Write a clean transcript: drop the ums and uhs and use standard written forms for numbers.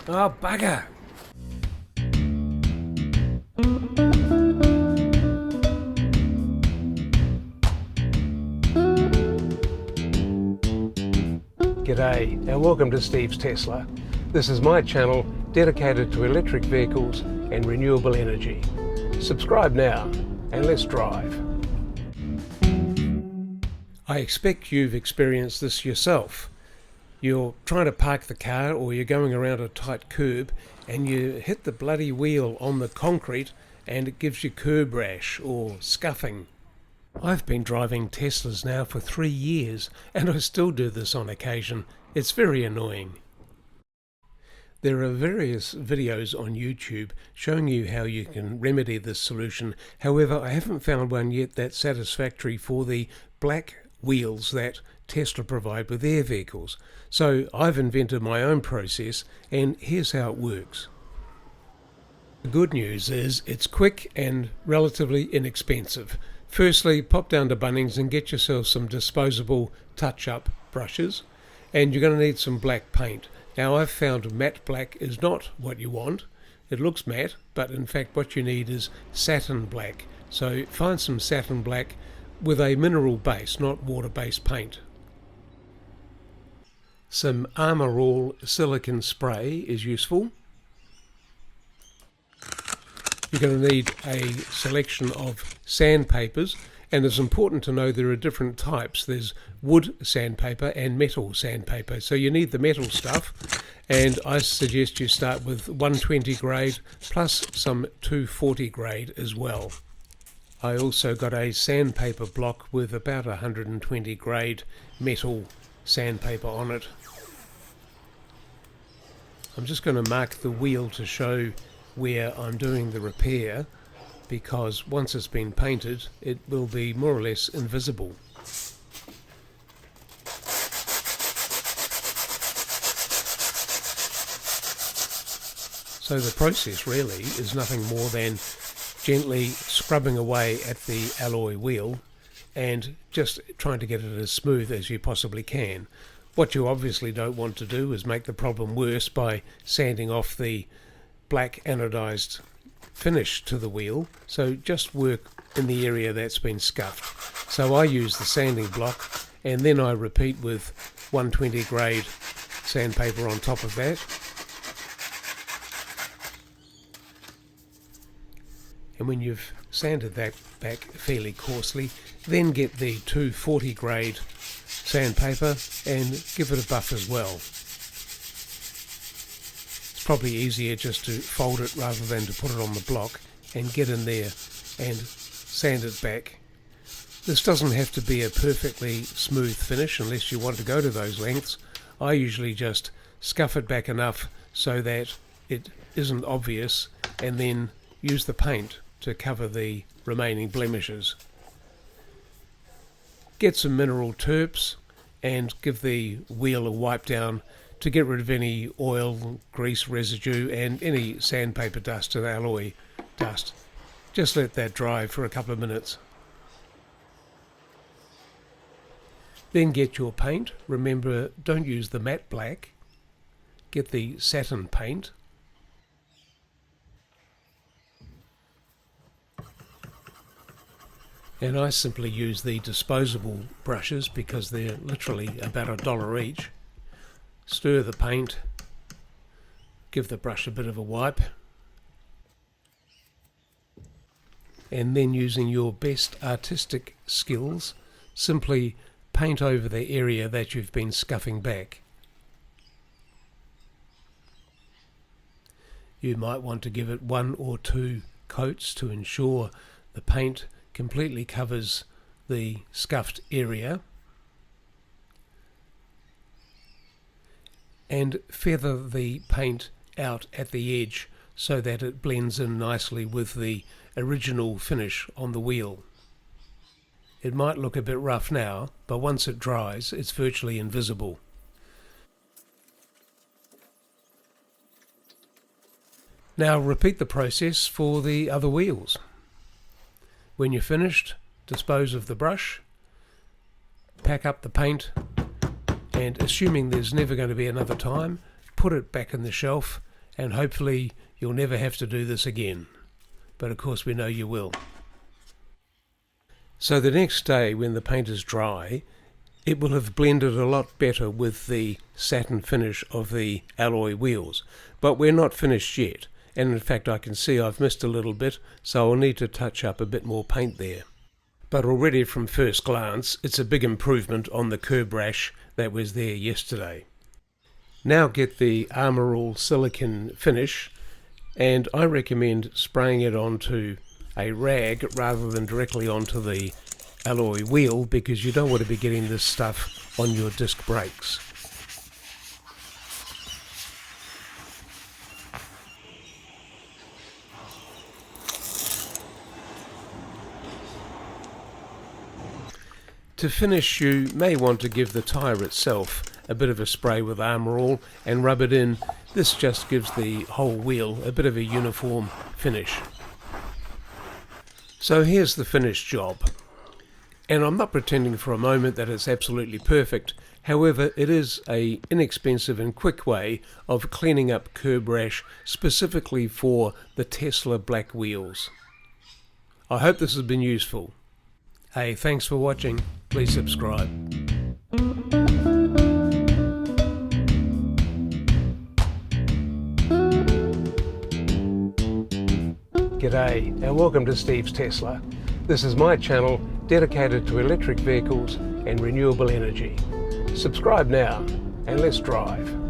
Oh, bugger! G'day and welcome to Steve's Tesla. This is my channel dedicated to electric vehicles and renewable energy. Subscribe now and let's drive. I expect you've experienced this yourself. You're trying to park the car or you're going around a tight curb and you hit the bloody wheel on the concrete and it gives you curb rash or scuffing. I've been driving Teslas now for 3 years and I still do this on occasion. It's very annoying. There are various videos on YouTube showing you how you can remedy this solution. However, I haven't found one yet that's satisfactory for the black wheels that Tesla provide with their vehicles. So I've invented my own process and here's how it works. The good news is it's quick and relatively inexpensive. Firstly, pop down to Bunnings and get yourself some disposable touch-up brushes, and you're going to need some black paint. Now I've found matte black is not what you want. It looks matte, but in fact what you need is satin black. So find some satin black with a mineral base, not water-based paint. Some Armour All silicone spray is useful. You're going to need a selection of sandpapers, and it's important to know there are different types. There's wood sandpaper and metal sandpaper. So you need the metal stuff, and I suggest you start with 120 grade plus some 240 grade as well. I also got a sandpaper block with about 120 grade metal sandpaper on it. I'm just going to mark the wheel to show where I'm doing the repair, because once it's been painted it will be more or less invisible. So the process really is nothing more than gently scrubbing away at the alloy wheel and just trying to get it as smooth as you possibly can. What you obviously don't want to do is make the problem worse by sanding off the black anodized finish to the wheel, so just work in the area that's been scuffed. So I use the sanding block and then I repeat with 120 grade sandpaper on top of that. And when you've sanded that back fairly coarsely, then get the 240 grade sandpaper and give it a buff as well. Probably easier just to fold it rather than to put it on the block and get in there and sand it back. This doesn't have to be a perfectly smooth finish unless you want to go to those lengths. I usually just scuff it back enough so that it isn't obvious and then use the paint to cover the remaining blemishes. Get some mineral terps and give the wheel a wipe down to get rid of any oil, grease residue and any sandpaper dust and alloy dust. Just let that dry for a couple of minutes. Then get your paint. Remember, don't use the matte black. Get the satin paint. And I simply use the disposable brushes because they're literally about $1 each. Stir the paint, give the brush a bit of a wipe, and then using your best artistic skills, simply paint over the area that you've been scuffing back. You might want to give it 1 or 2 coats to ensure the paint completely covers the scuffed area. And feather the paint out at the edge so that it blends in nicely with the original finish on the wheel. It might look a bit rough now, but once it dries, it's virtually invisible. Now repeat the process for the other wheels. When you're finished, dispose of the brush, pack up the paint, and assuming there's never going to be another time, put it back in the shelf and hopefully you'll never have to do this again. But of course we know you will. So the next day when the paint is dry, it will have blended a lot better with the satin finish of the alloy wheels. But we're not finished yet, and in fact I can see I've missed a little bit, so I'll need to touch up a bit more paint there. But already from first glance it's a big improvement on the curb rash that was there yesterday. Now get the Armor All silicone finish, and I recommend spraying it onto a rag rather than directly onto the alloy wheel, because you don't want to be getting this stuff on your disc brakes. To finish, you may want to give the tyre itself a bit of a spray with Armor All and rub it in. This just gives the whole wheel a bit of a uniform finish. So here's the finished job. And I'm not pretending for a moment that it's absolutely perfect. However, it is an inexpensive and quick way of cleaning up curb rash specifically for the Tesla black wheels. I hope this has been useful. Hey, thanks for watching. Please subscribe. G'day and welcome to Steve's Tesla. This is my channel dedicated to electric vehicles and renewable energy. Subscribe now and let's drive.